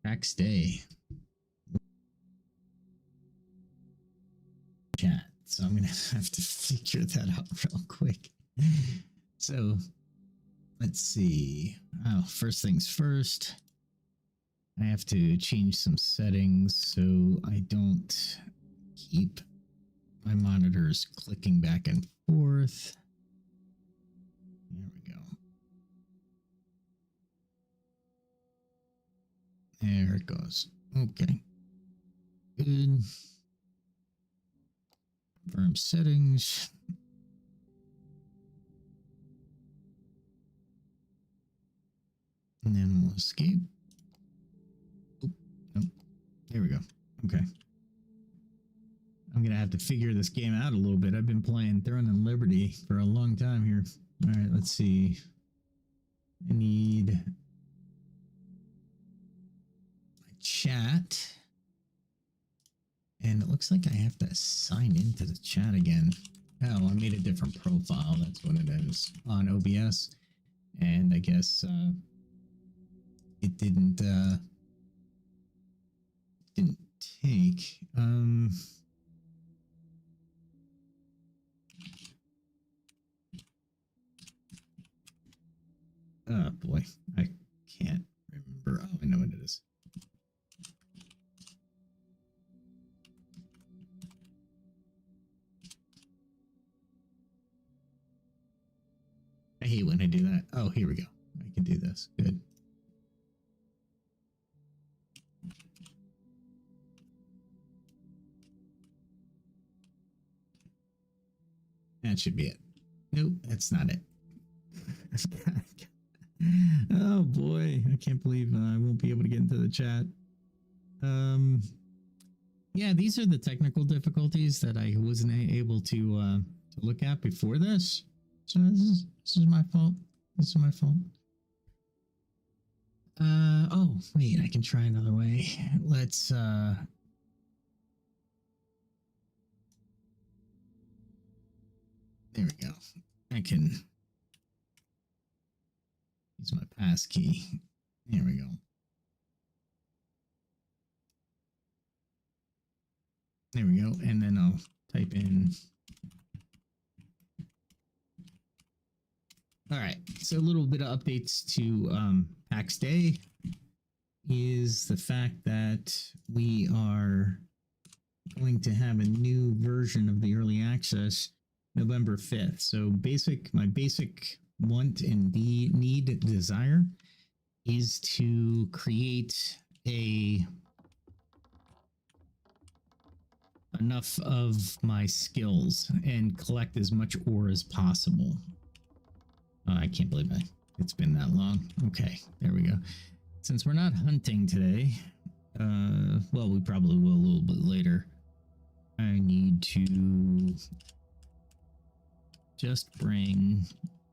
Next day. Chat. So I'm gonna have to figure that out real quick. So let's see. Oh, first things first. I have to change some settings so I don't keep my monitors clicking back and forth. There we go. There it goes. Okay. Good. Confirm settings. And then we'll escape. Oh, nope. There we go. Okay. I'm going to have to figure this game out a little bit. I've been playing Throne and Liberty for a long time here. All right, let's see. I need my chat. And it looks like I have to sign into the chat again. Oh, I made a different profile. That's what it is on OBS. And I guess it didn't take. Oh boy, I can't remember. Oh, I know what it is. I hate when I do that. Oh, here we go. I can do this. Good. That should be it. Nope, that's not it. Oh boy, I can't believe I won't be able to get into the chat. Yeah, these are the technical difficulties that I wasn't able to look at before this. So this is my fault. This is my fault. Oh wait, I can try another way. Let's there we go. I can use my pass key. There we go. There we go. And then I'll type in. All right. So a little bit of updates to PAX Day is the fact that we are going to have a new version of the early access November 5th. So my basic want and need desire is to create enough of my skills and collect as much ore as possible. Oh, I can't believe it's been that long. Okay, there we go. Since we're not hunting today, well, we probably will a little bit later. I need to just bring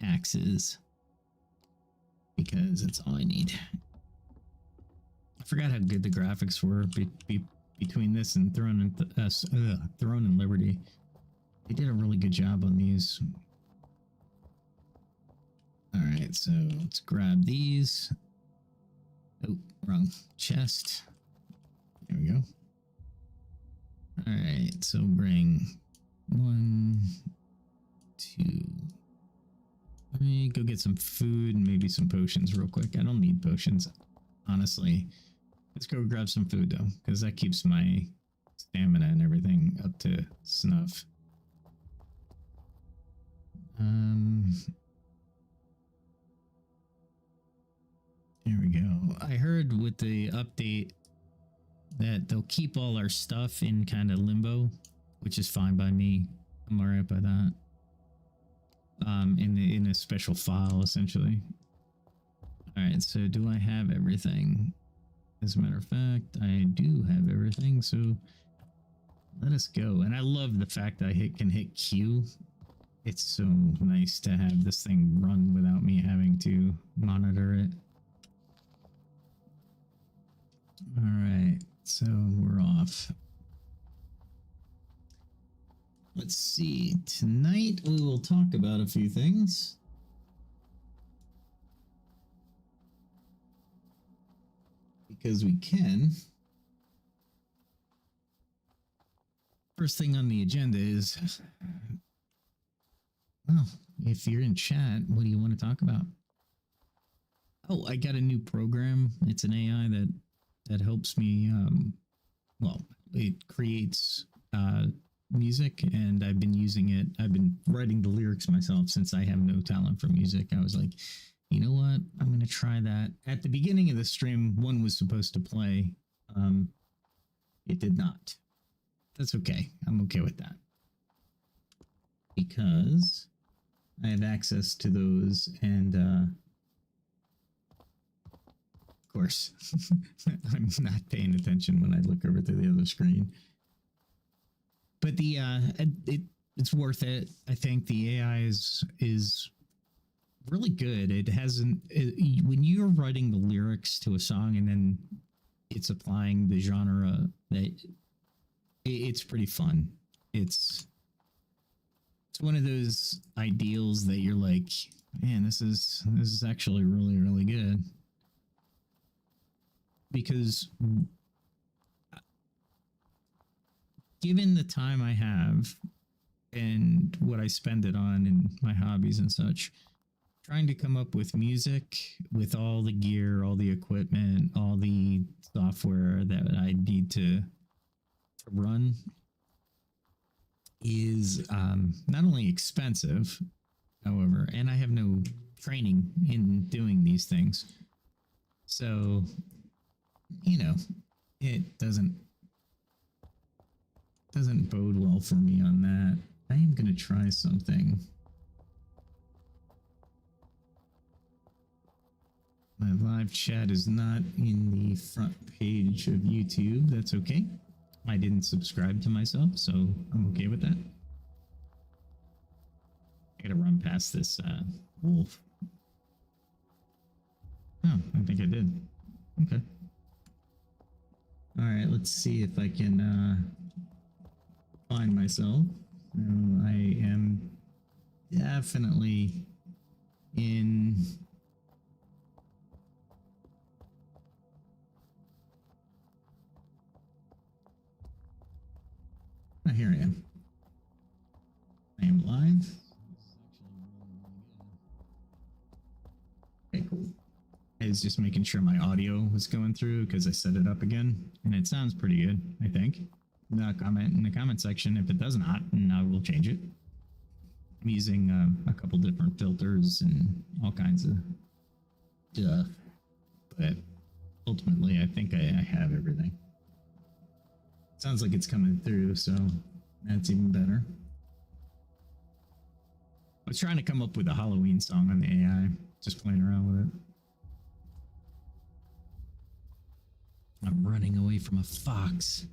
axes because that's all I need. I forgot how good the graphics were between this and Throne and Liberty. They did a really good job on these. All right, so let's grab these. Oh, wrong chest. There we go. All right, so bring 1, 2, 3. Go get some food and maybe some potions real quick. I don't need potions, honestly. Let's go grab some food though, because that keeps my stamina and everything up to snuff. There we go. I heard with the update that they'll keep all our stuff in kind of limbo, which is fine by me. I'm alright by that. in a special file essentially. All right, so do I have everything? As a matter of fact, I do have everything, so let us go. And I love the fact that I can hit Q. It's so nice to have this thing run without me having to monitor it. All right, so we're off. Let's see. Tonight we will talk about a few things. Because we can. First thing on the agenda is, well, if you're in chat, what do you want to talk about? Oh, I got a new program. It's an AI that helps me. Well, it creates music, and I've been using it. I've been writing the lyrics myself since I have no talent for music. I was like, you know what? I'm going to try that. At the beginning of the stream, one was supposed to play. It did not. That's okay. I'm okay with that. Because I have access to those, and of course, I'm not paying attention when I look over to the other screen. But the it's worth it. I think the AI is really good. It hasn't when you're writing the lyrics to a song and then it's applying the genre, that it's pretty fun. It's one of those ideals that you're like, man, this is actually really, really good. Because given the time I have and what I spend it on and my hobbies and such, trying to come up with music with all the gear, all the equipment, all the software that I need to run is not only expensive, however, and I have no training in doing these things. So, you know, it doesn't bode well for me on that. I am going to try something. My live chat is not in the front page of YouTube. That's okay. I didn't subscribe to myself, so I'm okay with that. I gotta run past this wolf. Oh, I think I did. Okay. All right, let's see if I can find myself. So I am definitely in. Oh, here I am. I am live. Okay, cool. I was just making sure my audio was going through because I set it up again, and it sounds pretty good, I think. Comment in the comment section if it does not, and I will change it. I'm using a couple different filters and all kinds of stuff, but ultimately I think I have everything. Sounds like it's coming through, so that's even better. I was trying to come up with a Halloween song on the AI, just playing around with it. I'm running away from a fox.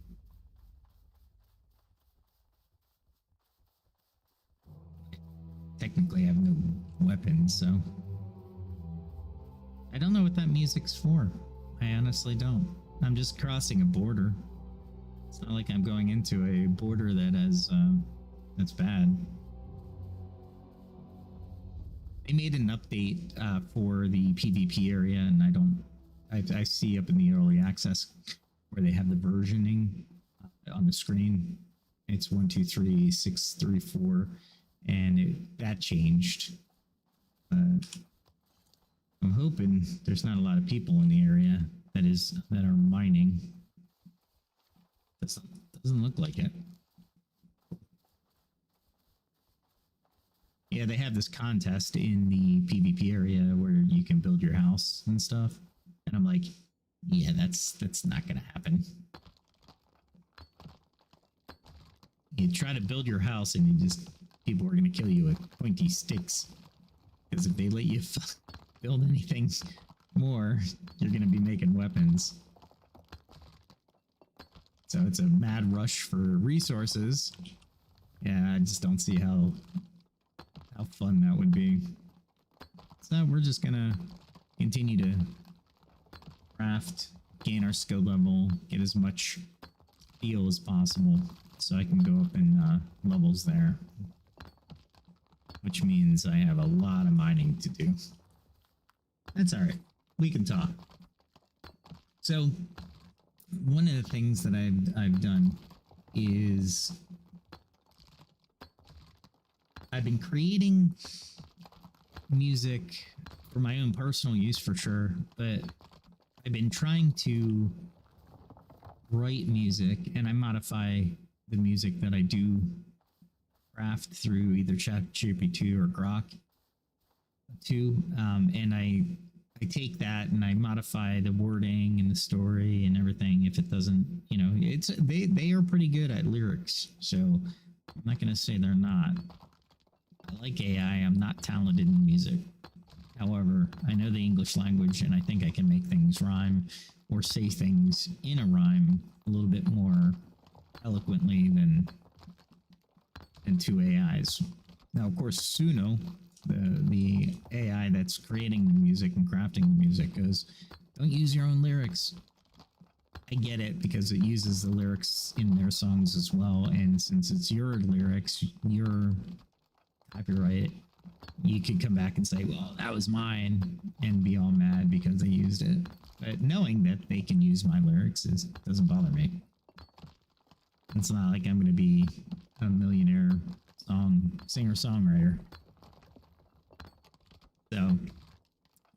Technically, I have no weapons, so I don't know what that music's for. I honestly don't. I'm just crossing a border. It's not like I'm going into a border that has that's bad. They made an update for the PvP area, and I see up in the early access where they have the versioning on the screen. It's 1, 2, 3, 6, 3, 4, and that changed. I'm hoping there's not a lot of people in the area that are mining. Doesn't look like it. Yeah, they have this contest in the PvP area where you can build your house and stuff. And I'm like, yeah, that's not gonna happen. You try to build your house and you people are going to kill you with pointy sticks. Because if they let you build anything more, you're going to be making weapons. So it's a mad rush for resources. Yeah, I just don't see how fun that would be. So we're just going to continue to craft, gain our skill level, get as much steel as possible so I can go up in levels there. Which means I have a lot of mining to do. That's alright. We can talk. So, one of the things that I've done is I've been creating music for my own personal use for sure, but I've been trying to write music, and I modify the music that I do craft through either ChatGPT or Grok 2, and I take that and I modify the wording and the story and everything. If it doesn't, you know, they are pretty good at lyrics, so I'm not gonna say they're not. I like AI. I'm not talented in music. However, I know the English language, and I think I can make things rhyme or say things in a rhyme a little bit more eloquently than two AIs. Now, of course, Suno, the AI that's creating the music and crafting the music, goes, don't use your own lyrics. I get it, because it uses the lyrics in their songs as well, and since it's your lyrics, your copyright, you could come back and say, well, that was mine, and be all mad because I used it. But knowing that they can use my lyrics doesn't bother me. It's not like I'm going to be a millionaire singer-songwriter. So,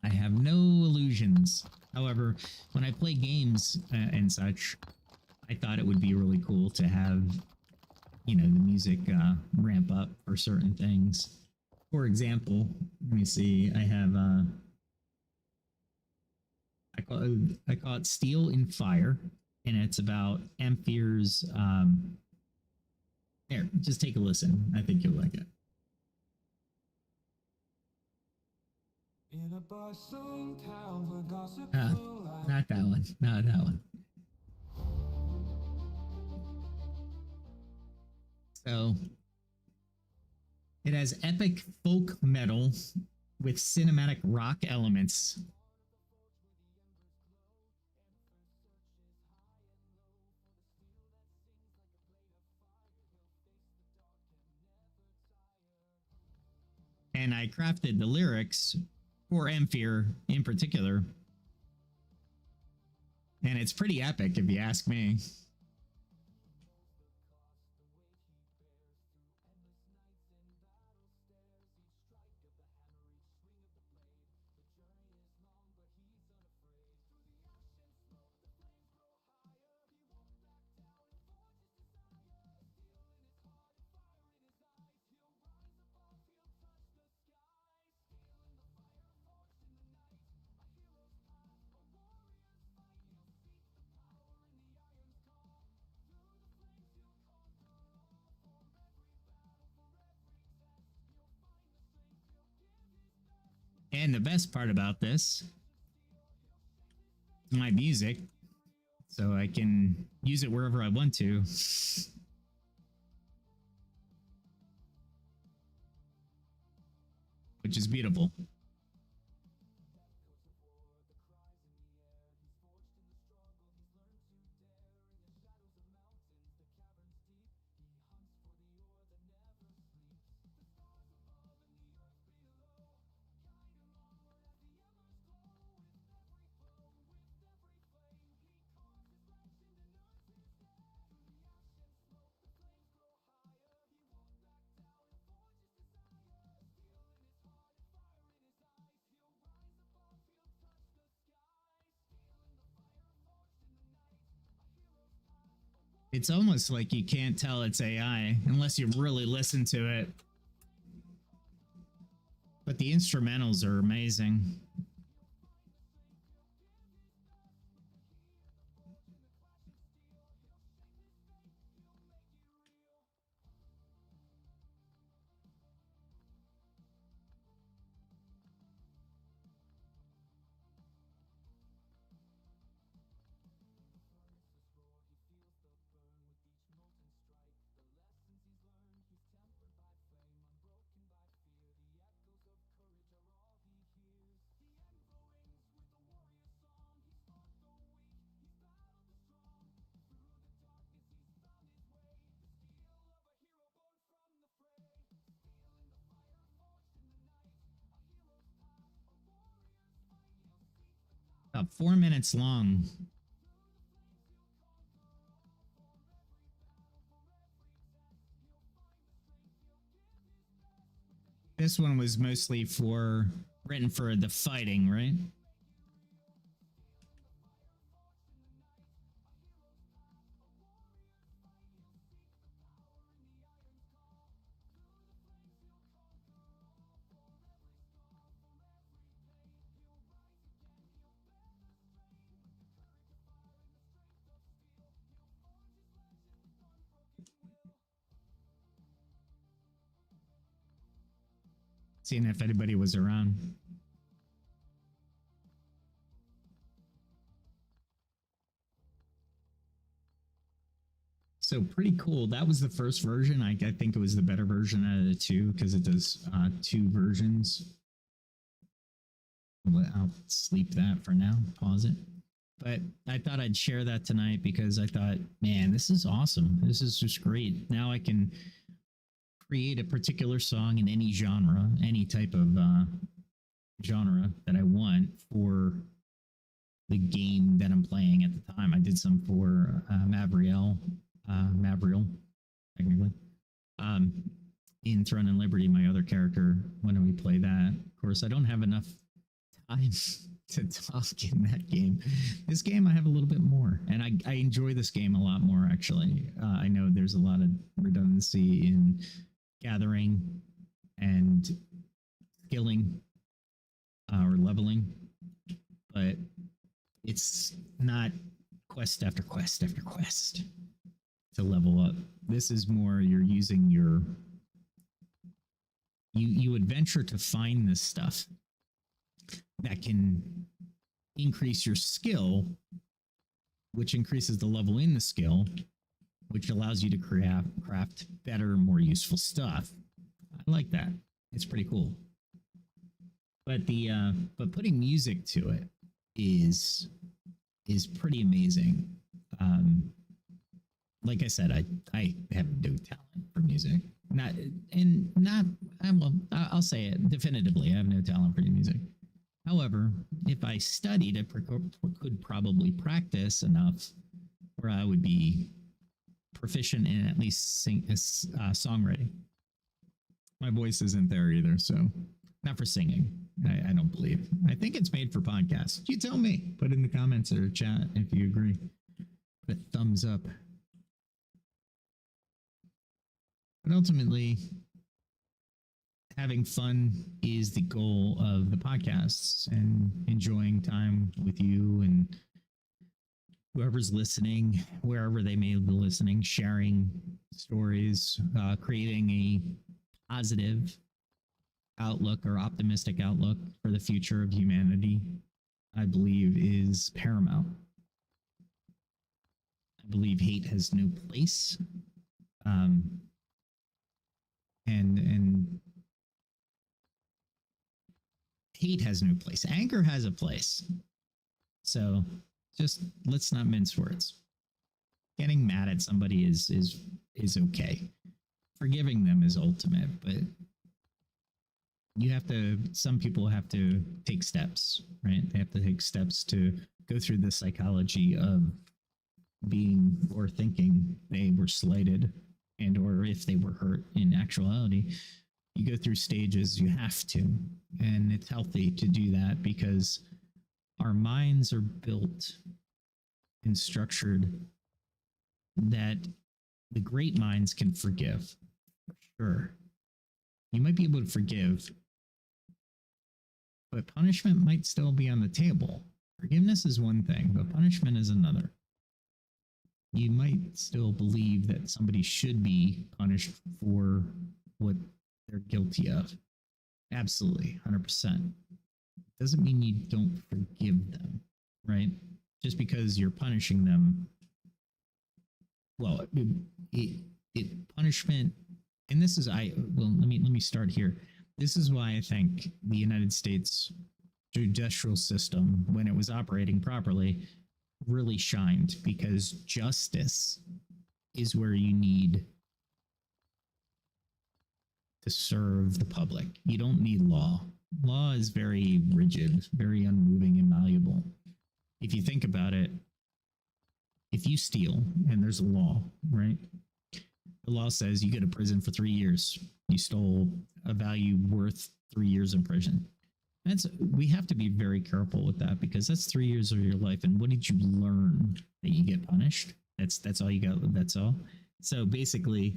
I have no illusions. However, when I play games and such, I thought it would be really cool to have, you know, the music ramp up for certain things. For example, let me see, I have, I call it Steel in Fire, and it's about Emphr's, here, just take a listen. I think you'll like it. Not that one. Not that one. So, it has epic folk metal with cinematic rock elements. And I crafted the lyrics for Emphr in particular. And it's pretty epic if you ask me. And the best part about this, my music, so I can use it wherever I want to. Which is beautiful. It's almost like you can't tell it's AI unless you really listen to it. But the instrumentals are amazing. 4 minutes long. This one was mostly written for the fighting, right? Seeing if anybody was around. So pretty cool. That was the first version. I think it was the better version out of the two because it does 2 versions. I'll sleep that for now. Pause it. But I thought I'd share that tonight because I thought, man, this is awesome. This is just great. Now I can create a particular song in any genre, any type of genre that I want for the game that I'm playing at the time. I did some for Mavriel, technically. In Throne and Liberty, my other character, when we play that. Of course, I don't have enough time to talk in that game. This game, I have a little bit more, and I enjoy this game a lot more, actually. I know there's a lot of redundancy in gathering and skilling or leveling, but it's not quest after quest after quest to level up. This is more you're using you adventure to find this stuff that can increase your skill, which increases the level in the skill, which allows you to craft better, more useful stuff. I like that. It's pretty cool. But but putting music to it is pretty amazing. Like I said, I have no talent for music. I'll say it definitively. I have no talent for music. However, if I studied, I could probably practice enough where I would be proficient in at least songwriting. My voice isn't there either, so not for singing. I don't believe. I think it's made for podcasts. You tell me. Put in the comments or chat if you agree. Put a thumbs up. But ultimately, having fun is the goal of the podcasts, and enjoying time with you and whoever's listening, wherever they may be listening, sharing stories, creating a positive outlook or optimistic outlook for the future of humanity, I believe is paramount. I believe hate has no place. And hate has no place. Anger has a place. So just let's not mince words. Getting mad at somebody is okay. Forgiving them is ultimate, but some people have to take steps, right? They have to take steps to go through the psychology of being or thinking they were slighted, and or if they were hurt in actuality. You go through stages, you have to, and it's healthy to do that because our minds are built and structured that the great minds can forgive, for sure. You might be able to forgive, but punishment might still be on the table. Forgiveness is one thing, but punishment is another. You might still believe that somebody should be punished for what they're guilty of. Absolutely, 100%. Doesn't mean you don't forgive them, right? Just because you're punishing them. Well, punishment, and this is let me start here. This is why I think the United States judicial system, when it was operating properly, really shined, because justice is where you need to serve the public. You don't need law. Law is very rigid, very unmoving and malleable. if you think about it, if you steal and there's a law, right? The law says you go to prison for 3 years. You stole a value worth 3 years in prison. We have to be very careful with that because that's 3 years of your life. And what did you learn that you get punished? That's all you got. That's all. So basically,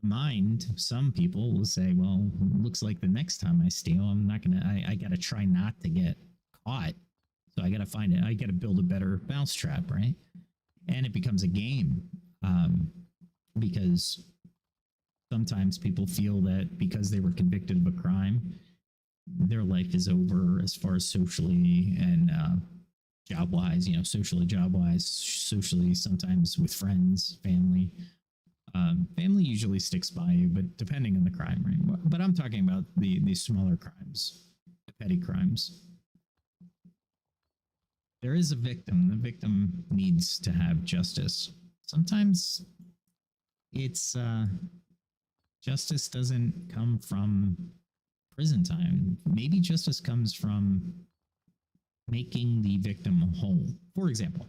mind, some people will say, well, looks like the next time I steal, I'm not gonna. I gotta try not to get caught. So I gotta find it. I gotta build a better mousetrap, right? And it becomes a game because sometimes people feel that because they were convicted of a crime, their life is over as far as socially and job wise, socially, job wise, socially, sometimes with friends, family. Family usually sticks by you, but depending on the crime, right? But I'm talking about the smaller crimes, the petty crimes. There is a victim. The victim needs to have justice. Sometimes it's justice doesn't come from prison time. Maybe justice comes from making the victim whole. For example,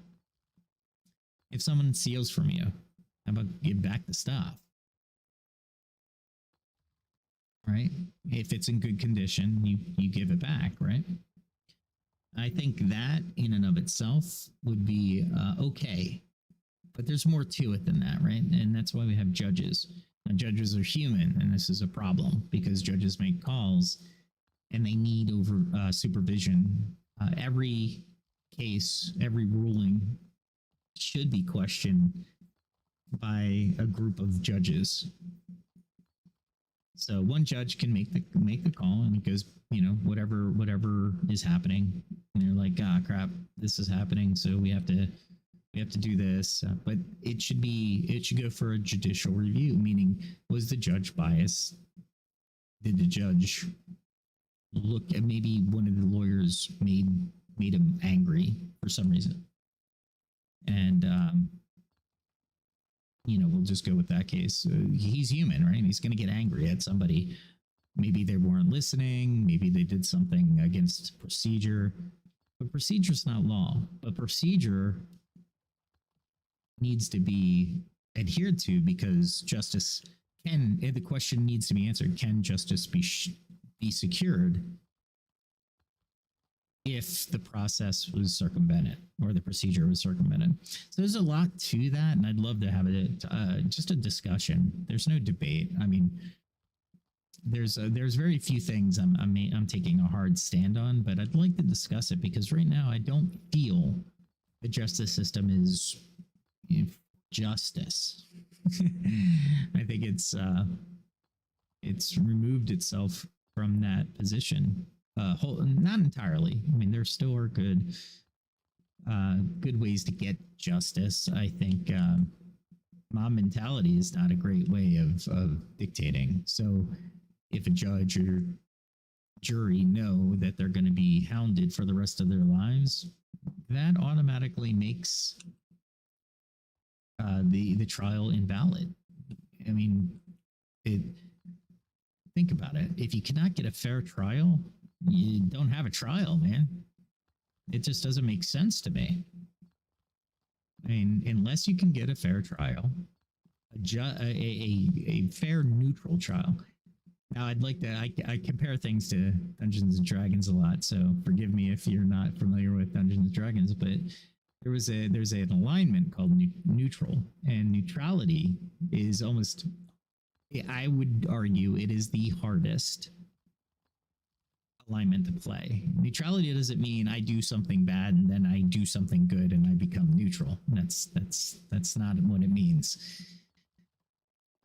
if someone steals from you, how about give back the stuff? Right? If it's in good condition, you give it back, right? I think that in and of itself would be okay. But there's more to it than that, right? And that's why we have judges. Now, judges are human, and this is a problem because judges make calls and they need supervision. Every case, every ruling should be questioned by a group of judges. So one judge can make the call, and it goes, whatever is happening, and they're like, ah, crap, this is happening, so we have to do this. But it should go for a judicial review, meaning, was the judge biased? Did the judge look at, maybe one of the lawyers made him angry for some reason, and we'll just go with that case. He's human, right? He's going to get angry at somebody. Maybe they weren't listening. Maybe they did something against procedure. But procedure is not law. But procedure needs to be adhered to because justice the question needs to be answered. Can justice be secured if the process was circumvented or the procedure was circumvented? So there's a lot to that, and I'd love to have just a discussion. There's no debate. I mean, there's very few things I'm taking a hard stand on, but I'd like to discuss it because right now I don't feel the justice system is justice. I think it's removed itself from that position. Not entirely. I mean, there still are good ways to get justice. I think mob mentality is not a great way of dictating. So if a judge or jury know that they're going to be hounded for the rest of their lives, that automatically makes the trial invalid. I mean, think about it. If you cannot get a fair trial, you don't have a trial, man. It just doesn't make sense to me. I mean, unless you can get a fair trial, a fair, neutral trial. Now, I'd like to. I compare things to Dungeons and Dragons a lot, so forgive me if you're not familiar with Dungeons and Dragons. But there's an alignment called neutral, and neutrality is almost. I would argue it is the hardest alignment to play. Neutrality doesn't mean I do something bad and then I do something good and I become neutral. That's not what it means.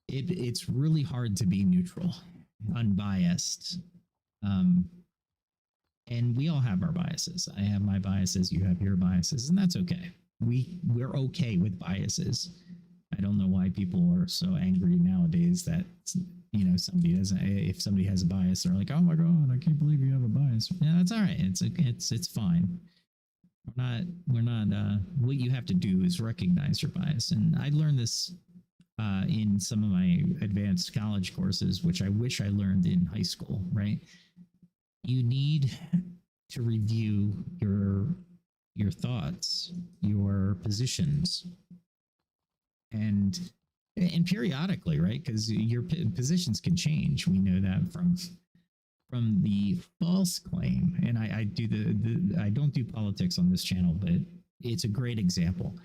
It's really hard to be neutral, unbiased. And we all have our biases. I have my biases, you have your biases, and that's okay. We're okay with biases. I don't know why people are so angry nowadays that if somebody has a bias, they're like, oh my god, I can't believe you have a bias. Yeah, that's all right. It's fine. We're not. What you have to do is recognize your bias, and I learned this in some of my advanced college courses, which I wish I learned in high school. Right? You need to review your your thoughts, your positions, and periodically, right? Because your positions can change. We know that from the false claim. And I do I don't do politics on this channel, but it's a great example.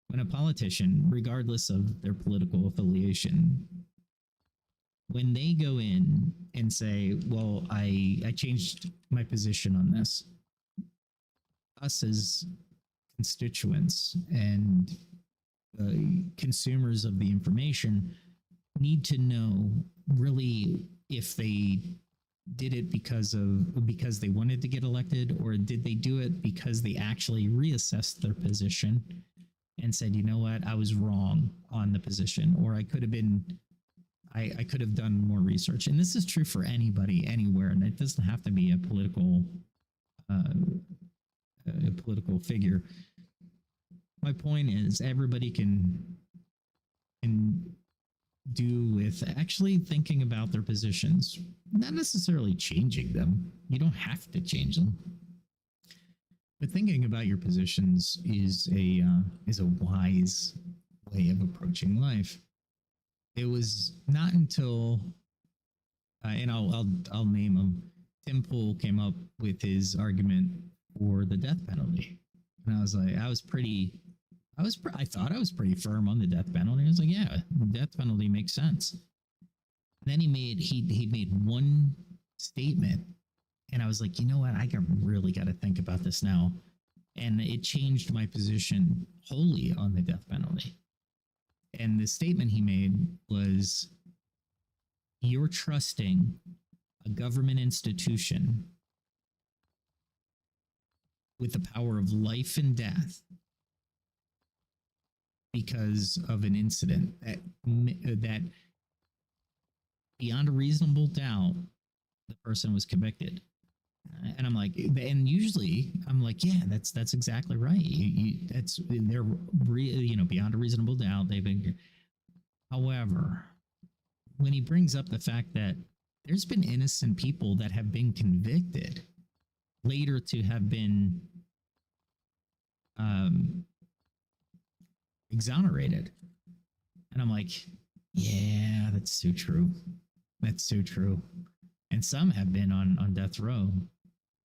When a politician, regardless of their political affiliation, when they go in and say, well, I changed my position on this, us as constituents and consumers of the information need to know really if they did it because they wanted to get elected, or did they do it because they actually reassessed their position and said, you know what, I was wrong on the position, or I could have done more research. And this is true for anybody, anywhere, and it doesn't have to be a political figure. My point is, everybody can do with actually thinking about their positions, not necessarily changing them. You don't have to change them, but thinking about your positions is a wise way of approaching life. It was not until, and I'll name him, Tim Pool came up with his argument for the death penalty, and I was like, I thought I was pretty firm on the death penalty. I was like, yeah, the death penalty makes sense. And then he made one statement, and I was like, you know what, I really got to think about this now, and it changed my position wholly on the death penalty. And the statement he made was, you're trusting a government institution with the power of life and death because of an incident that beyond a reasonable doubt, the person was convicted. And I'm like, and usually I'm like, yeah, that's exactly right. They're beyond a reasonable doubt, they've been. However, when he brings up the fact that there's been innocent people that have been convicted later to have been exonerated, and I'm like, yeah, that's so true. That's so true. And some have been on death row.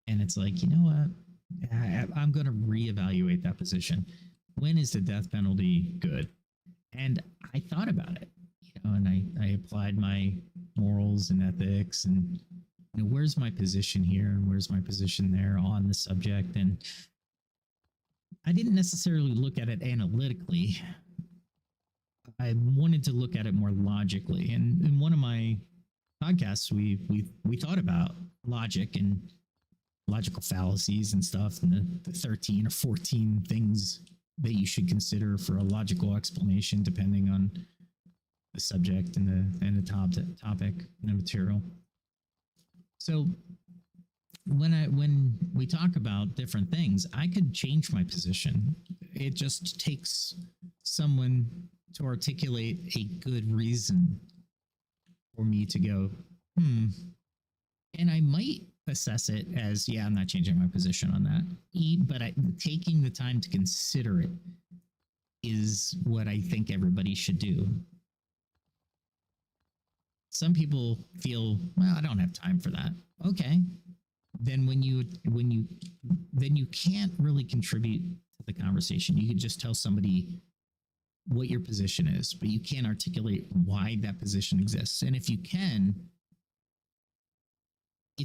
And it's like, you know what? I'm going to reevaluate that position. When is the death penalty good? And I thought about it, and I applied my morals and ethics and, where's my position here and where's my position there on the subject. And I didn't necessarily look at it analytically. I wanted to look at it more logically. And in one of my podcasts, we thought about logic and logical fallacies and stuff, and the 13 or 14 things that you should consider for a logical explanation, depending on the subject and the topic and the material. So when we talk about different things, I could change my position. It just takes someone to articulate a good reason for me to go, and I might assess it as, yeah, I'm not changing my position on that. But taking the time to consider it is what I think everybody should do. Some people feel, well, I don't have time for that. Okay. Then when you can't really contribute to the conversation. You could just tell somebody what your position is, but you can't articulate why that position exists. And if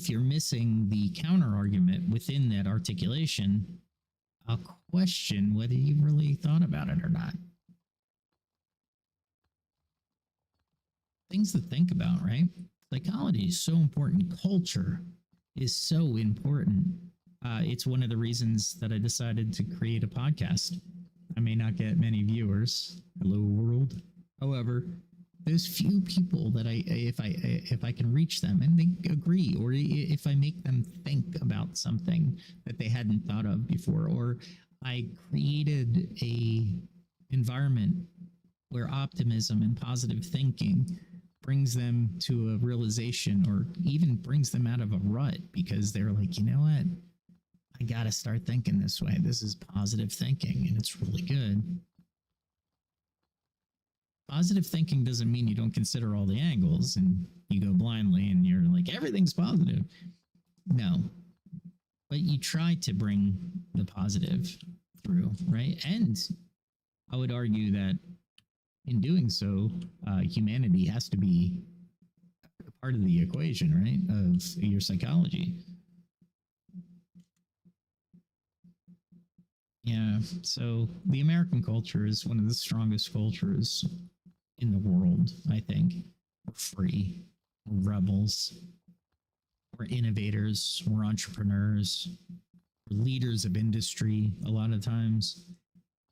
you're missing the counter argument within that articulation, I'll question whether you really thought about it or not. Things to think about, right? Psychology is so important. Culture is so important. It's one of the reasons that I decided to create a podcast. I may not get many viewers. Hello, world. However, those few people that if I can reach them and they agree, or if I make them think about something that they hadn't thought of before, or I created a environment where optimism and positive thinking brings them to a realization, or even brings them out of a rut, because they're like, you know what? I got to start thinking this way. This is positive thinking, and it's really good. Positive thinking doesn't mean you don't consider all the angles and you go blindly and you're like, everything's positive. No, but you try to bring the positive through, right? And I would argue that in doing so, humanity has to be a part of the equation, right? Of your psychology. Yeah, so the American culture is one of the strongest cultures in the world, I think. We're free, we're rebels, we're innovators, we're entrepreneurs, we're leaders of industry a lot of times.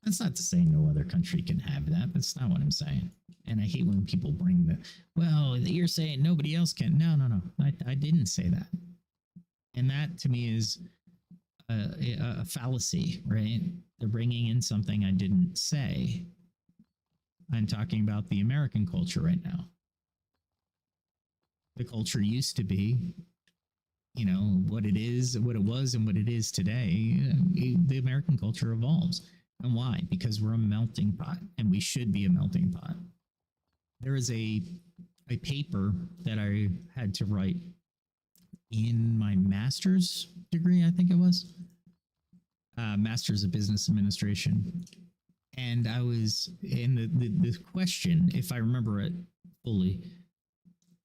That's not to say no other country can have that. That's not what I'm saying. And I hate when people bring the, well, you're saying nobody else can. No. I didn't say that. And that to me is a fallacy, right? They're bringing in something I didn't say. I'm talking about the American culture right now. The culture used to be, what it is, what it was, and what it is today. The American culture evolves. And why? Because we're a melting pot, and we should be a melting pot. There is a paper that I had to write in my master's degree, I think it was. Master's of Business Administration. And I was in the question, if I remember it fully,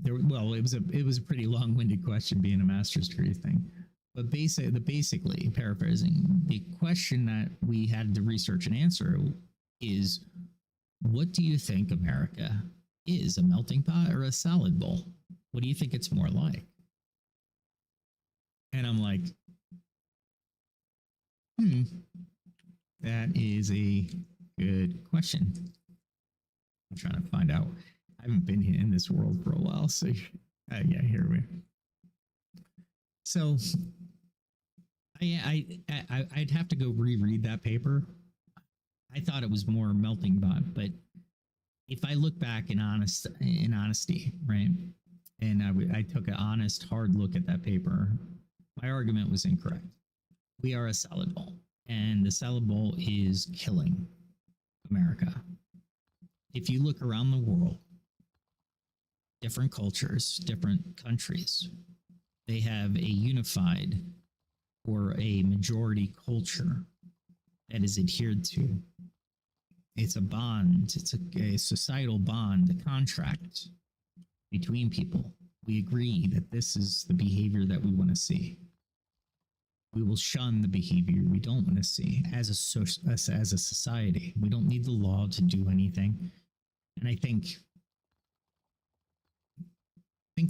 it was a pretty long-winded question being a master's degree thing. But basically, paraphrasing, the question that we had to research and answer is, what do you think America is, a melting pot or a salad bowl? What do you think it's more like? And I'm like, that is a good question. I'm trying to find out. I haven't been in this world for a while, so yeah, here we are. So I'd have to go reread that paper. I thought it was more melting pot, but if I look back in honesty, right, and I took an honest, hard look at that paper, my argument was incorrect. We are a salad bowl, and the salad bowl is killing America. If you look around the world, different cultures, different countries, they have a unified or a majority culture that is adhered to. It's a bond, it's a societal bond, a contract between people. We agree that this is the behavior that we want to see. We will shun the behavior we don't want to see as a society. We don't need the law to do anything. And I think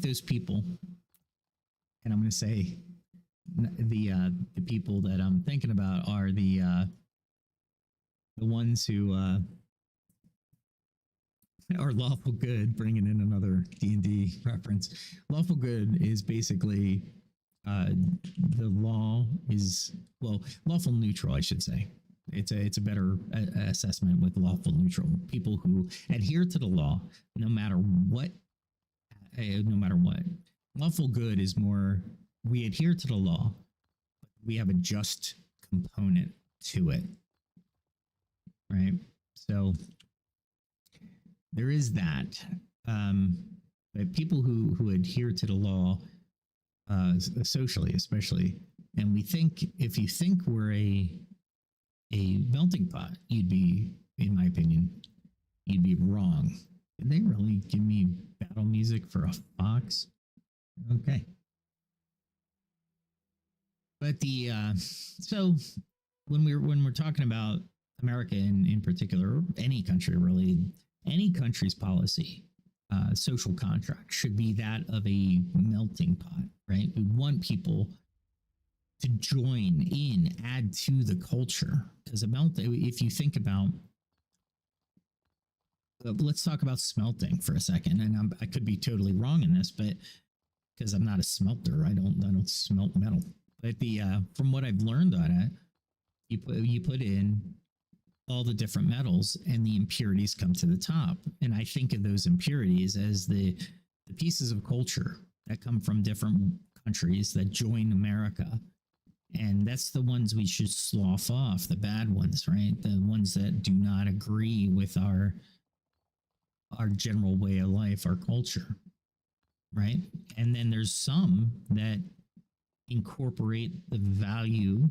those people, and I'm going to say the people that I'm thinking about are the ones who are lawful good. Bringing in another D&D reference, lawful good is basically the law is, well, lawful neutral, I should say. It's a better assessment with lawful neutral, people who adhere to the law no matter what. Lawful good is more, we adhere to the law, we have a just component to it, right? So there is that. But people who adhere to the law, socially especially, and we think, if you think we're a melting pot, you'd be, in my opinion, you'd be wrong. Did they really give me battle music for a fox? Okay. But so when we're talking about America in particular, any country really, any country's policy, social contract should be that of a melting pot, right? We want people to join in, add to the culture, because if you think about, let's talk about smelting for a second, and I could be totally wrong in this, but because I'm not a smelter, I don't smelt metal. But from what I've learned on it, you put in all the different metals, and the impurities come to the top. And I think of those impurities as the pieces of culture that come from different countries that join America, And that's the ones we should slough off, the bad ones, right? The ones that do not agree with our general way of life, our culture, right? And then there's some that incorporate the value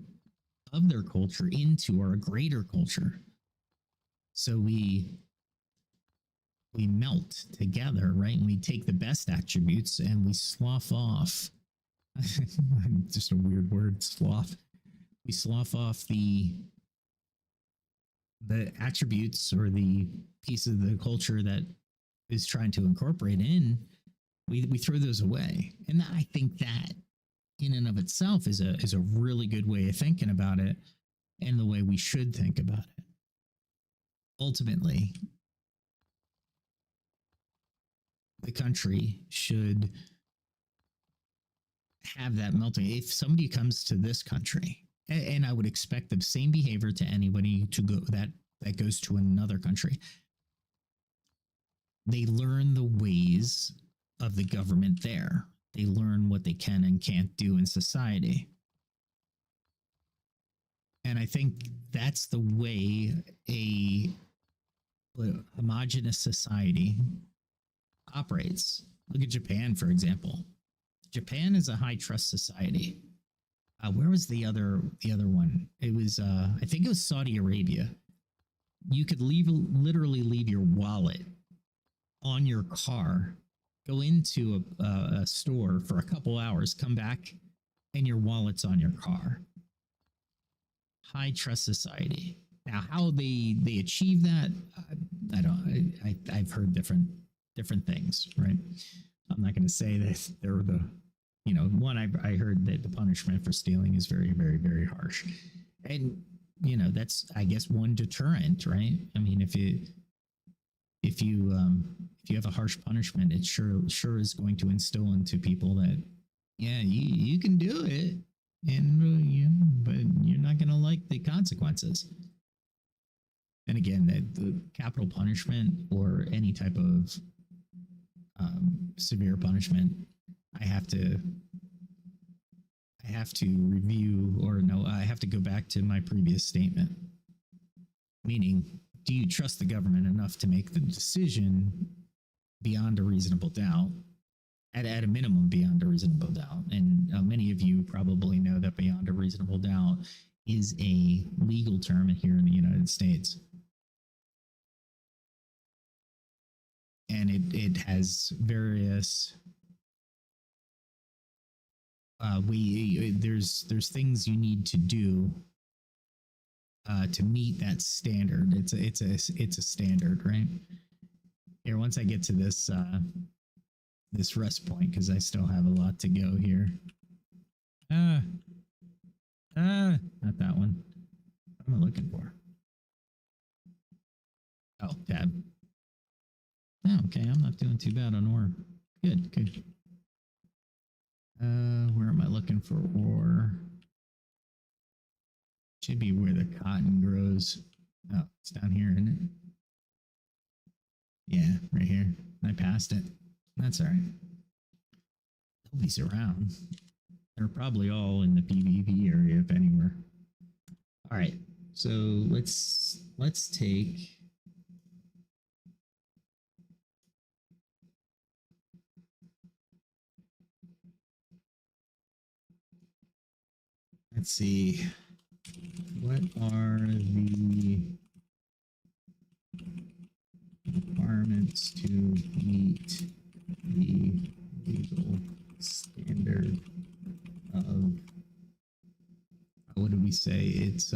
of their culture into our greater culture. So we melt together, right? And we take the best attributes and we slough off. Just a weird word, slough. We slough off the attributes or the piece of the culture that is trying to incorporate in. We throw those away, and I think that in and of itself is a really good way of thinking about it, and the way we should think about it. Ultimately, the country should have that melting. If somebody comes to this country, and I would expect the same behavior to anybody to go that goes to another country, they learn the ways of the government there. They learn what they can and can't do in society. And I think that's the way a homogenous society operates. Look at Japan, for example. Japan is a high trust society. Where was the other one? It was I think it was Saudi Arabia. You could literally leave your wallet on your car, go into a store for a couple hours, come back, and your wallet's on your car. High trust society. Now, how they achieve that, I don't. I've heard different things, right? I'm not going to say that they're the, one I heard that the punishment for stealing is very, very, very harsh, and that's, I guess, one deterrent, right? I mean, if you have a harsh punishment, it sure is going to instill into people that, yeah, you can do it, and but you're not going to like the consequences. And again, the capital punishment or any type of severe punishment, I have to review, or no, I have to go back to my previous statement. Meaning, do you trust the government enough to make the decision beyond a reasonable doubt? At a minimum, beyond a reasonable doubt. And many of you probably know that beyond a reasonable doubt is a legal term here in the United States. And it has various there's things you need to do to meet that standard. It's a standard, right? Here, once I get to this this rest point, because I still have a lot to go here. Not that one. What am I looking for? Oh, tab. Oh, okay, I'm not doing too bad on ore. Good. Where am I looking for ore? Should be where the cotton grows. Oh, it's down here, isn't it? Yeah, right here. I passed it. That's all right. Nobody's around. They're probably all in the PvP area, if anywhere. All right, so let's take. Let's see. What are the requirements to meet the legal standard of, what do we say? It's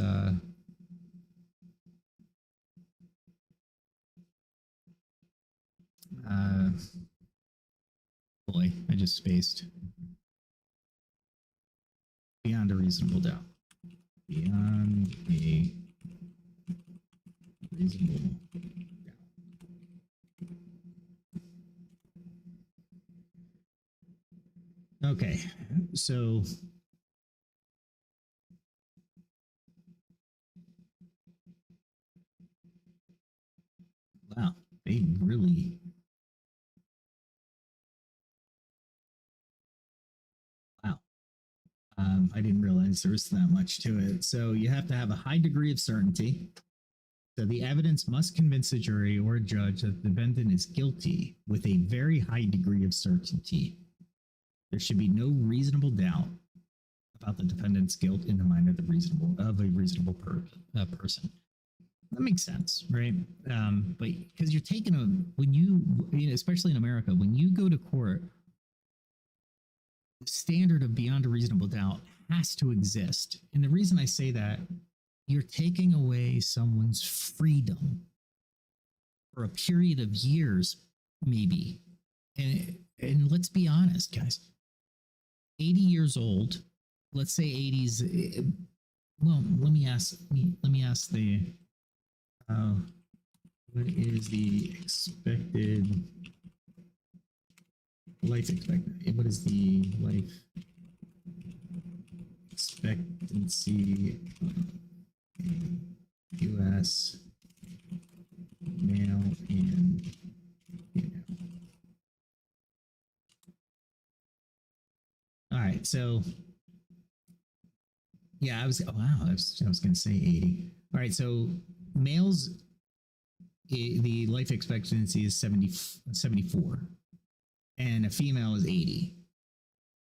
boy, I just spaced. Beyond a reasonable doubt. Beyond a reasonable doubt. Okay, so wow, they really wow. I didn't realize there was that much to it. So you have to have a high degree of certainty. So the evidence must convince a jury or a judge that the defendant is guilty with a very high degree of certainty. There should be no reasonable doubt about the defendant's guilt in the mind of a reasonable person. That makes sense, right? But because you're taking when you know, especially in America, when you go to court, the standard of beyond a reasonable doubt has to exist. And the reason I say that, you're taking away someone's freedom for a period of years, maybe. And let's be honest, guys. 80 years old, let's say 80s. Well, let me ask the what is the expected life expectancy? What is the life expectancy U.S. male and female? All right, so yeah, I was going to say 80. All right, so males, the life expectancy is 74, and a female is 80,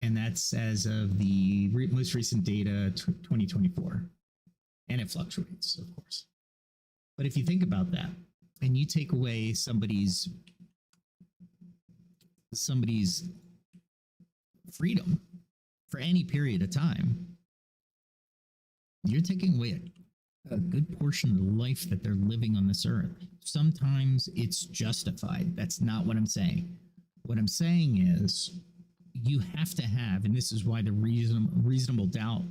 and that's as of the most recent data, 2024, and it fluctuates, of course. But if you think about that, and you take away somebody's freedom for any period of time, you're taking away a good portion of the life that they're living on this earth. Sometimes it's justified. That's not what I'm saying. What I'm saying is you have to have, and this is why the reasonable doubt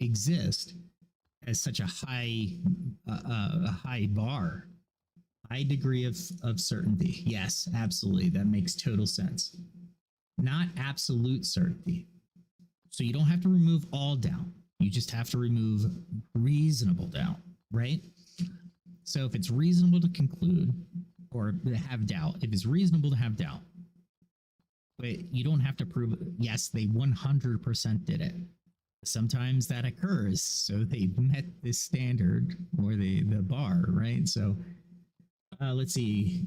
exists as such a high bar, high degree of certainty. Yes, absolutely. That makes total sense. Not absolute certainty. So you don't have to remove all doubt. You just have to remove reasonable doubt, right? So if it's reasonable to conclude or to have doubt, if it's reasonable to have doubt, but you don't have to prove, yes, they 100% did it. Sometimes that occurs. So they met this standard or the bar, right? So let's see.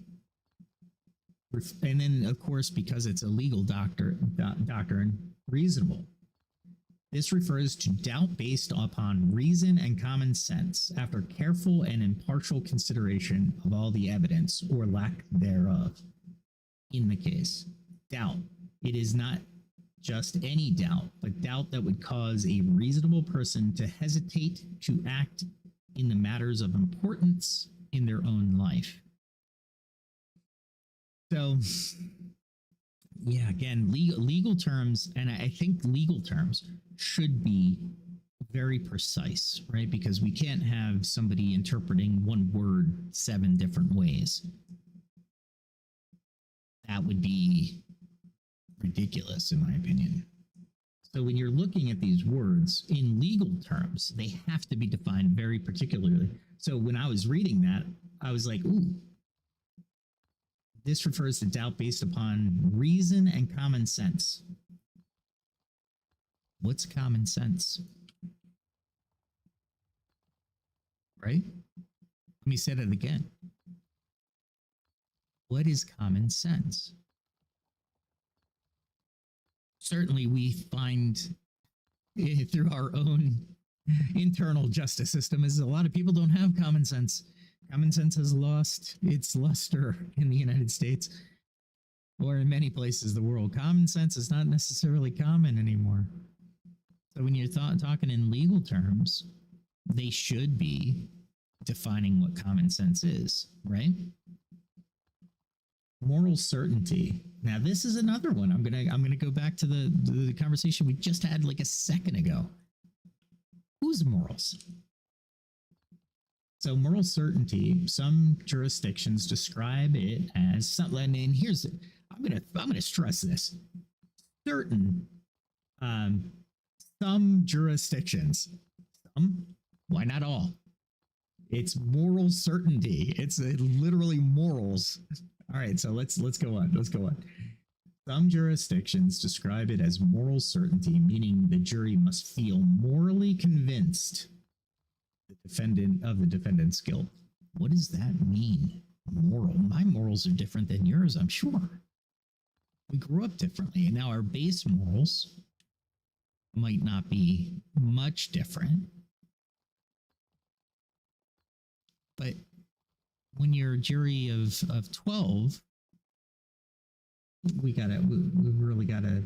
And then, of course, because it's a legal doctrine, reasonable. This refers to doubt based upon reason and common sense after careful and impartial consideration of all the evidence or lack thereof in the case. Doubt. It is not just any doubt, but doubt that would cause a reasonable person to hesitate to act in the matters of importance in their own life. So, yeah, again, legal terms, and I think legal terms should be very precise, right? Because we can't have somebody interpreting one word 7 different ways. That would be ridiculous, in my opinion. So when you're looking at these words in legal terms, they have to be defined very particularly. So when I was reading that, I was like, ooh, this refers to doubt based upon reason and common sense. What's common sense? Right? Let me say that again. What is common sense? Certainly we find through our own internal justice system is a lot of people don't have common sense. Common sense has lost its luster in the United States or in many places of the world. Common sense is not necessarily common anymore. So when you're talking in legal terms, they should be defining what common sense is, right? Moral certainty. Now, this is another one. I'm gonna go back to the conversation we just had like a second ago. Whose morals? So moral certainty, some jurisdictions describe it as something, and here's it. I'm gonna stress this. Certain some jurisdictions, why not all? It's moral certainty. It's literally morals. All right, so let's go on. Some jurisdictions describe it as moral certainty, meaning the jury must feel morally convinced the defendant's guilt. What does that mean? Moral. My morals are different than yours, I'm sure. We grew up differently, and now our base morals might not be much different. But when you're a jury of 12, we really gotta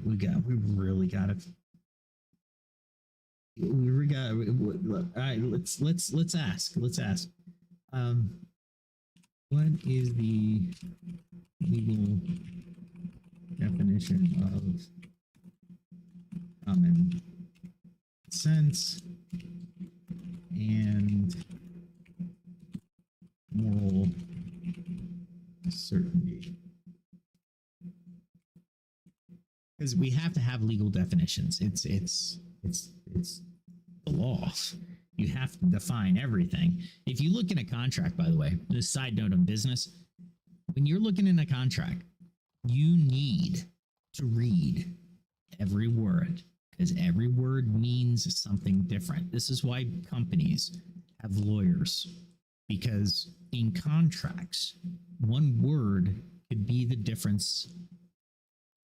all right, let's ask. What is the legal definition of common sense and moral certainty? Because we have to have legal definitions. It's the law. You have to define everything. If you look in a contract, by the way, just side note on business, when you're looking in a contract, you need to read every word, because every word means something different. This is why companies have lawyers, because in contracts, one word could be the difference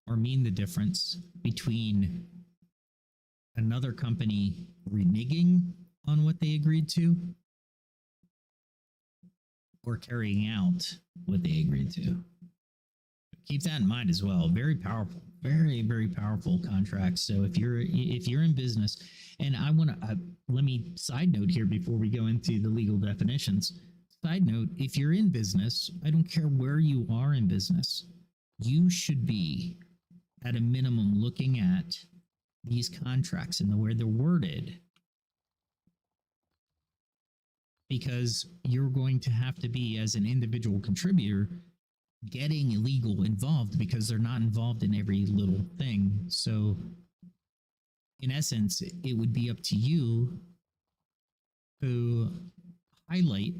or mean the difference between another company reneging on what they agreed to or carrying out what they agreed to. Keep that in mind as well. Very powerful, very, very powerful contracts. So if you're in business, and I want to let me side note here before we go into the legal definitions. Side note: if you're in business, I don't care where you are in business, you should be at a minimum looking at these contracts and the way they're worded, because you're going to have to be, as an individual contributor, getting legal involved, because they're not involved in every little thing. So in essence, it would be up to you to highlight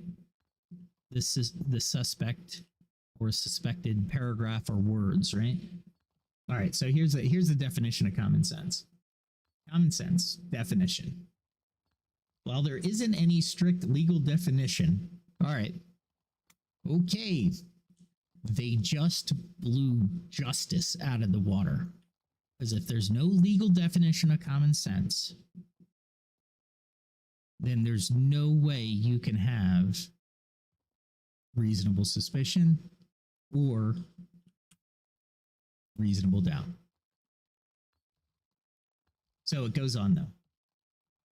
the suspect or suspected paragraph or words, right? All right, so here's the definition of common sense. Common sense definition. While there isn't any strict legal definition, all right, okay, they just blew justice out of the water. Because if there's no legal definition of common sense, then there's no way you can have reasonable suspicion or reasonable doubt. So it goes on, though.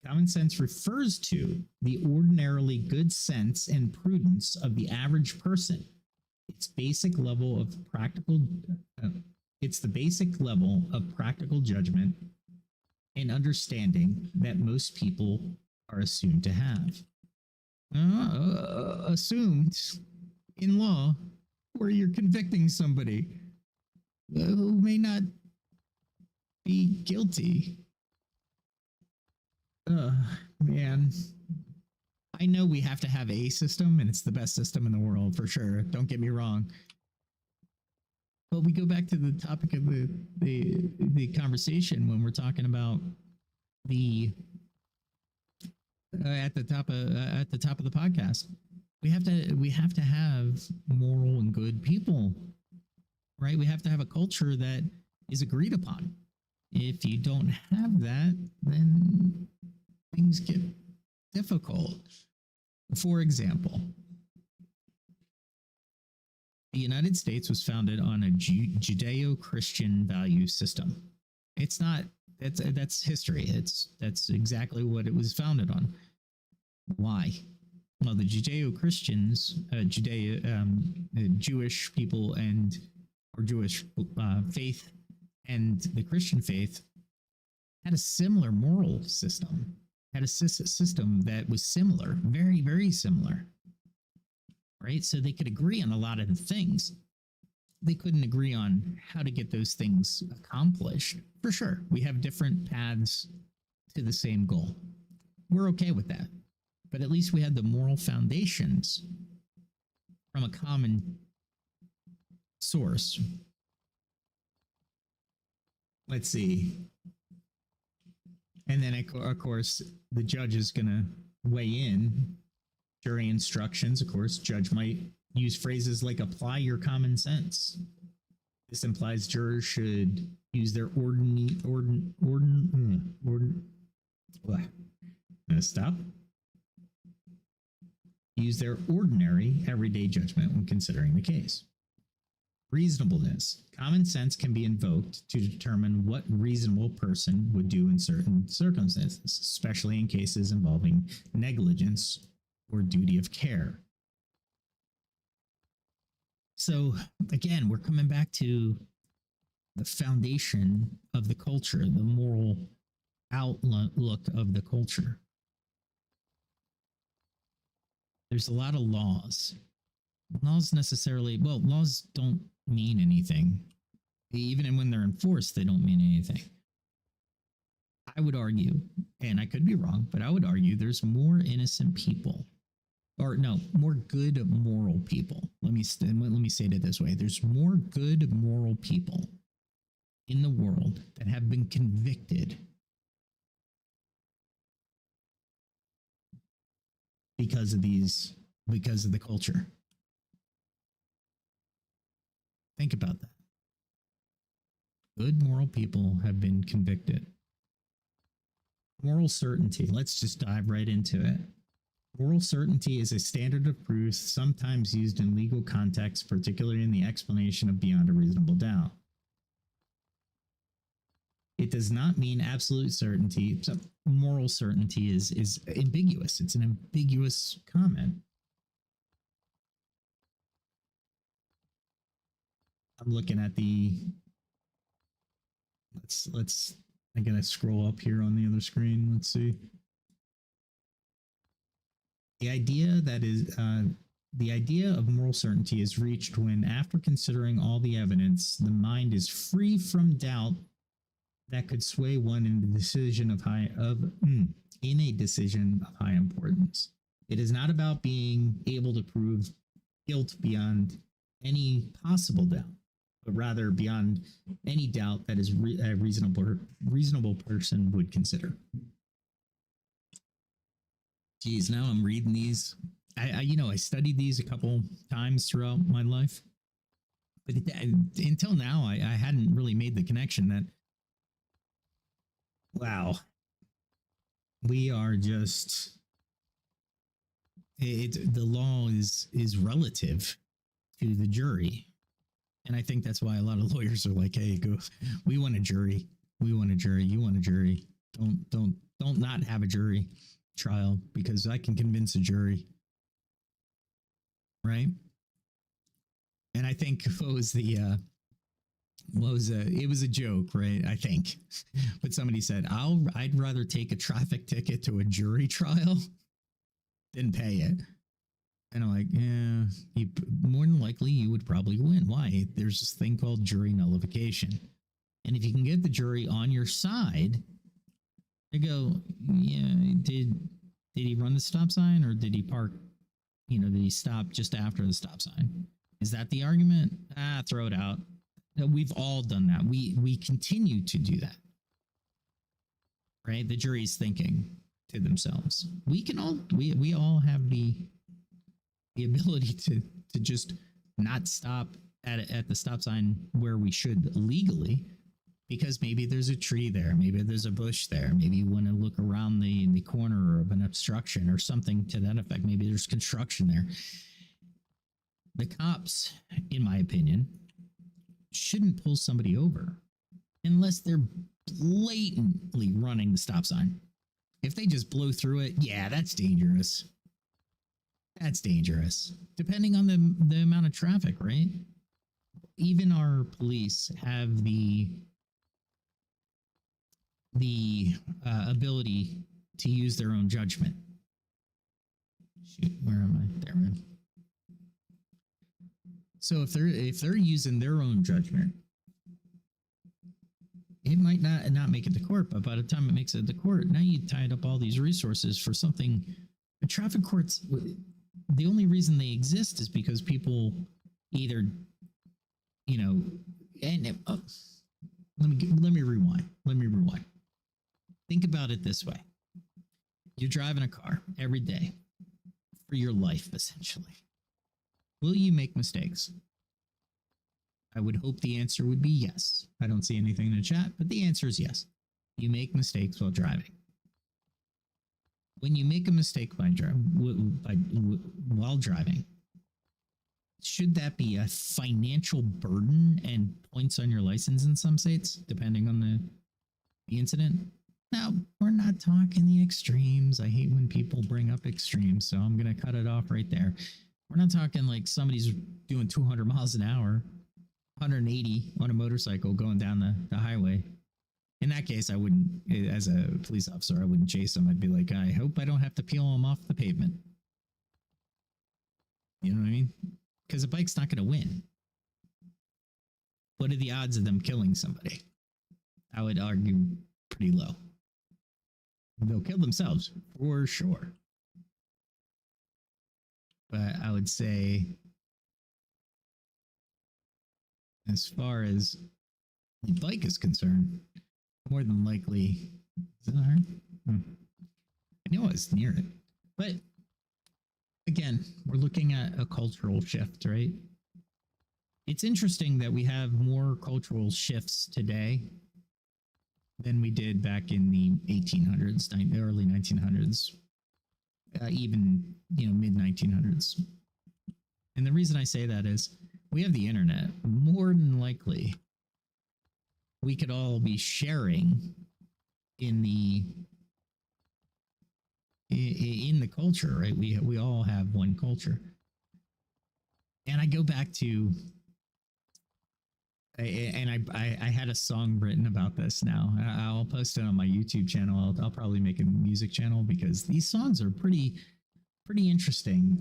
Common sense refers to the ordinarily good sense and prudence of the average person. It's the basic level of practical judgment and understanding that most people are assumed to have. Assumed in law, where you're convicting somebody who may not be guilty. Man, I know we have to have a system, and it's the best system in the world for sure. Don't get me wrong. But we go back to the topic of the conversation when we're talking about the at the top of the podcast. We have to have moral and good people, right? We have to have a culture that is agreed upon. If you don't have that, then things get difficult. For example, the United States was founded on a Judeo-Christian value system. It's not, that's history. That's exactly what it was founded on. Why? Well, the Judeo-Christians, Jewish people or Jewish faith and the Christian faith had a similar moral system, had a system that was similar, very, very similar, right? So they could agree on a lot of things. They couldn't agree on how to get those things accomplished. For sure, we have different paths to the same goal. We're okay with that. But at least we had the moral foundations from a common source. let's see. And then, of course, the judge is going to weigh in. Jury instructions, of course, judge might use phrases like apply your common sense. This implies jurors should use their stop. Use their ordinary, everyday judgment when considering the case. Reasonableness. Common sense can be invoked to determine what reasonable person would do in certain circumstances, especially in cases involving negligence or duty of care. So again, we're coming back to the foundation of the culture, the moral outlook of the culture. There's a lot of laws. Laws laws don't mean anything. Even when they're enforced, they don't mean anything. I would argue, and I could be wrong, but I would argue there's more innocent people, or no, more good moral people. Let me say it this way. There's more good moral people in the world that have been convicted because of the culture. Think about that. Good moral people have been convicted. Moral certainty. Let's just dive right into it. Moral certainty is a standard of proof sometimes used in legal contexts, particularly in the explanation of beyond a reasonable doubt. It does not mean absolute certainty. So moral certainty is ambiguous. It's an ambiguous comment. I'm looking at I'm going to scroll up here on the other screen. Let's see. The idea of moral certainty is reached when, after considering all the evidence, the mind is free from doubt that could sway one in a decision of high importance. It is not about being able to prove guilt beyond any possible doubt, but rather beyond any doubt that is a reasonable person would consider. Geez, now I'm reading these. I studied these a couple times throughout my life, but until now, I hadn't really made the connection that, wow, we are just, the law is relative to the jury. And I think that's why a lot of lawyers are like, hey, we want a jury. We want a jury. You want a jury. Don't not have a jury trial because I can convince a jury. Right? And I think it was a joke, right? I think. But somebody said, I'd rather take a traffic ticket to a jury trial than pay it. And I'm like, yeah, more than likely you would probably win. Why? There's this thing called jury nullification. And if you can get the jury on your side, they go, yeah, did he run the stop sign or did he park? Did he stop just after the stop sign? Is that the argument? Throw it out. No, we've all done that. We continue to do that. Right? The jury's thinking to themselves. We all have the ability to just not stop at the stop sign where we should legally, because maybe there's a tree there, maybe there's a bush there, maybe you want to look around the corner of an obstruction or something to that effect. Maybe there's construction there. The cops, in my opinion, shouldn't pull somebody over unless they're blatantly running the stop sign. If they just blow through it, yeah, that's dangerous. That's dangerous, depending on the amount of traffic, right? Even our police have the ability to use their own judgment. Shoot, where am I? There, man. So if they're using their own judgment, it might not make it to court, but by the time it makes it to court, now you tied up all these resources for something. The traffic courts, the only reason they exist is because people either, let me rewind. Let me rewind. Think about it this way. You're driving a car every day for your life, essentially. Will you make mistakes? I would hope the answer would be yes. I don't see anything in the chat, but the answer is yes. You make mistakes while driving. When you make a mistake while driving, should that be a financial burden and points on your license in some states, depending on the incident? Now, we're not talking the extremes. I hate when people bring up extremes, so I'm going to cut it off right there. We're not talking like somebody's doing 200 miles an hour, 180 on a motorcycle going down the highway. In that case, I wouldn't, as a police officer, I wouldn't chase them. I'd be like, I hope I don't have to peel them off the pavement. You know what I mean? Because a bike's not going to win. What are the odds of them killing somebody? I would argue pretty low. They'll kill themselves, for sure. But I would say, as far as the bike is concerned, more than likely, is it hard? I know I was near it. But again, we're looking at a cultural shift, right? It's interesting that we have more cultural shifts today than we did back in the 1800s, the early 1900s, even mid 1900s. And the reason I say that is we have the internet. More than likely, we could all be sharing in the culture, right? We all have one culture. And I go back to, I had a song written about this now. I'll post it on my YouTube channel. I'll probably make a music channel because these songs are pretty interesting.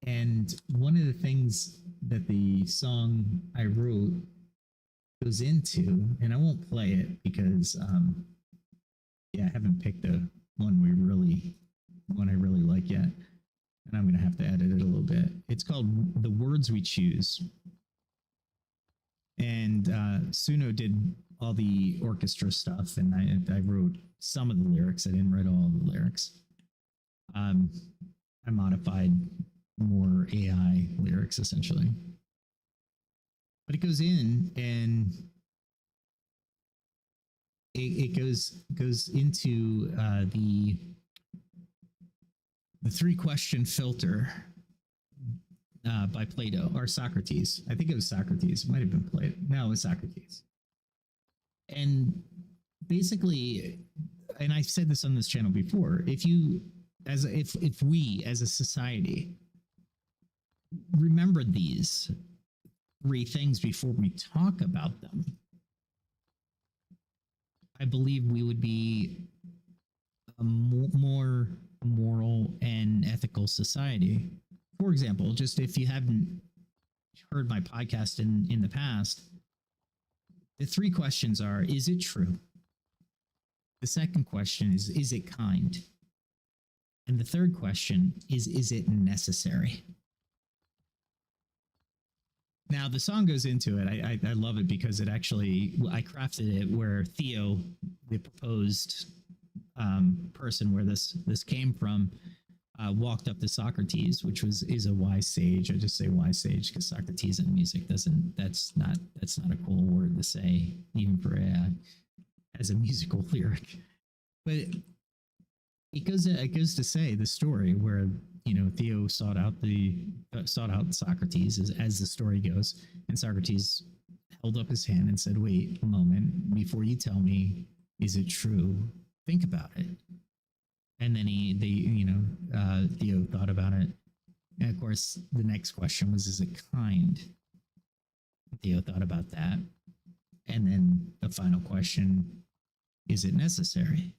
And one of the things that the song I wrote goes into, and I won't play it because, I haven't picked one I really like yet. And I'm going to have to edit it a little bit. It's called The Words We Choose. And Suno did all the orchestra stuff, and I wrote some of the lyrics. I didn't write all the lyrics. I modified more AI lyrics, essentially. But it goes in, and it goes into the 3-question filter by Plato, or Socrates. I think it was Socrates. It might have been Plato. No, it was Socrates. And basically, and I've said this on this channel before, if we as a society remembered these 3 things before we talk about them, I believe we would be a more moral and ethical society. For example, just if you haven't heard my podcast in the past, the 3 questions are, is it true? The second question is it kind? And the third question is it necessary? Now, the song goes into it. I love it because I crafted it where Theo, the proposed person where this came from, walked up to Socrates, which is a wise sage. I just say wise sage because Socrates in music that's not a cool word to say, even for as a musical lyric. But it goes to say the story where Theo sought out Socrates as the story goes, and Socrates held up his hand and said, "Wait a moment, before you tell me, is it true? Think about it." And then Theo thought about it. And of course, the next question was, is it kind? Theo thought about that. And then the final question, is it necessary?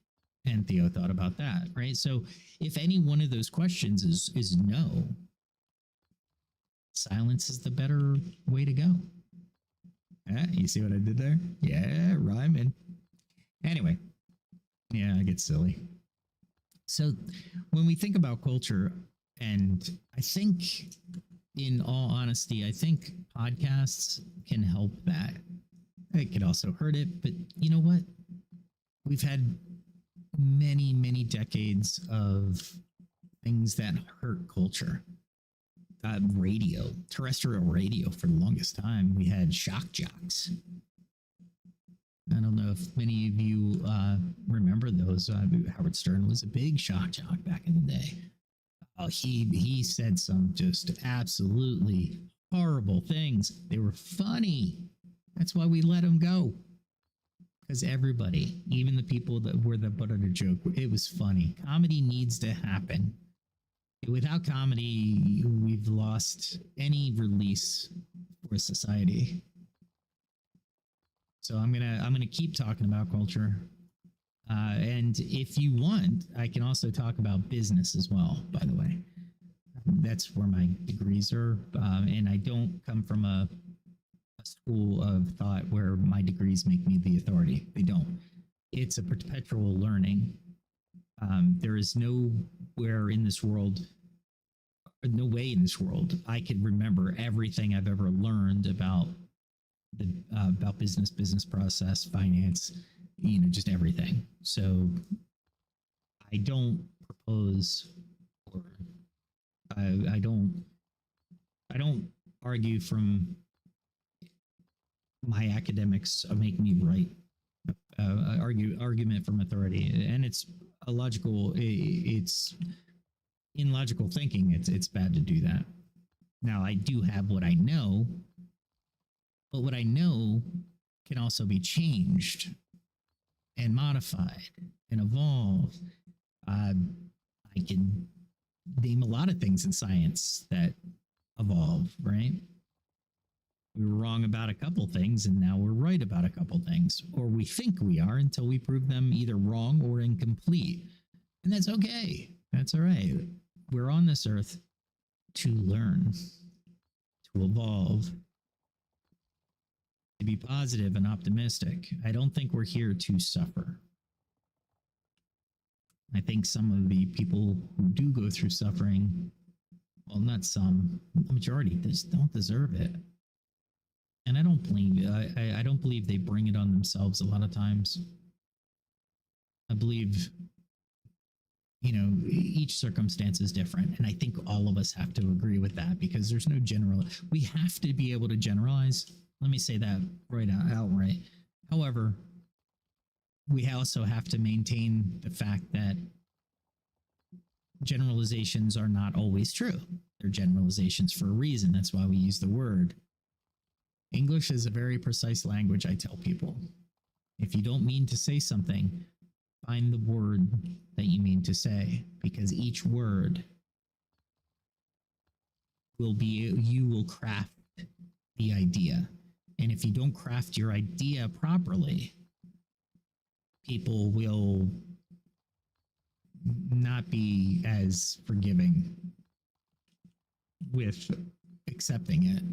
And Theo thought about that, right? So if any one of those questions is no, silence is the better way to go. You see what I did there? Yeah, rhyming. Anyway, yeah, I get silly. So when we think about culture, and I think, in all honesty, I think podcasts can help that. It could also hurt it, but you know what? We've had many decades of things that hurt culture. Radio, terrestrial radio for the longest time. We had shock jocks. I don't know if many of you remember those. Howard Stern was a big shock jock back in the day. He said some just absolutely horrible things. They were funny. That's why we let him go. Because everybody, even the people that were the butt of the joke, it was funny. Comedy needs to happen. Without comedy, we've lost any release for society. So I'm gonna keep talking about culture, and if you want, I can also talk about business as well. By the way, that's where my degrees are, and I don't come from a school of thought where my degrees make me the authority. They don't. It's a perpetual learning. There is nowhere in this world, no way in this world, I could remember everything I've ever learned about about business process, finance, just everything. So I don't propose, or I don't argue from my academics make me right. Argument from authority, and it's a logical. It's in logical thinking. It's bad to do that. Now I do have what I know, but what I know can also be changed and modified and evolve. I can name a lot of things in science that evolve, right? We were wrong about a couple things, and now we're right about a couple things, or we think we are until we prove them either wrong or incomplete. And that's okay. That's all right. We're on this earth to learn, to evolve, to be positive and optimistic. I don't think we're here to suffer. I think some of the people who do go through suffering, well, not some, the majority just don't deserve it. And I don't blame. I don't believe they bring it on themselves a lot of times. I believe, each circumstance is different. And I think all of us have to agree with that, because there's no general. We have to be able to generalize. Let me say that outright. However, we also have to maintain the fact that generalizations are not always true. They're generalizations for a reason. That's why we use the word. English is a very precise language, I tell people. If you don't mean to say something, find the word that you mean to say, because each word you will craft the idea. And if you don't craft your idea properly, people will not be as forgiving with accepting it.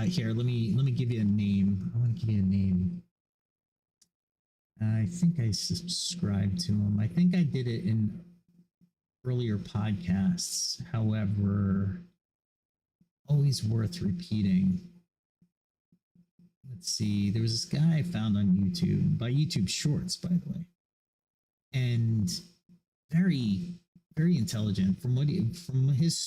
Here, let me give you a name. I want to give you a name. I think I subscribed to him. I think I did it in earlier podcasts. However, always worth repeating. Let's see. There was this guy I found on YouTube, by YouTube Shorts, by the way, and very, very intelligent. From his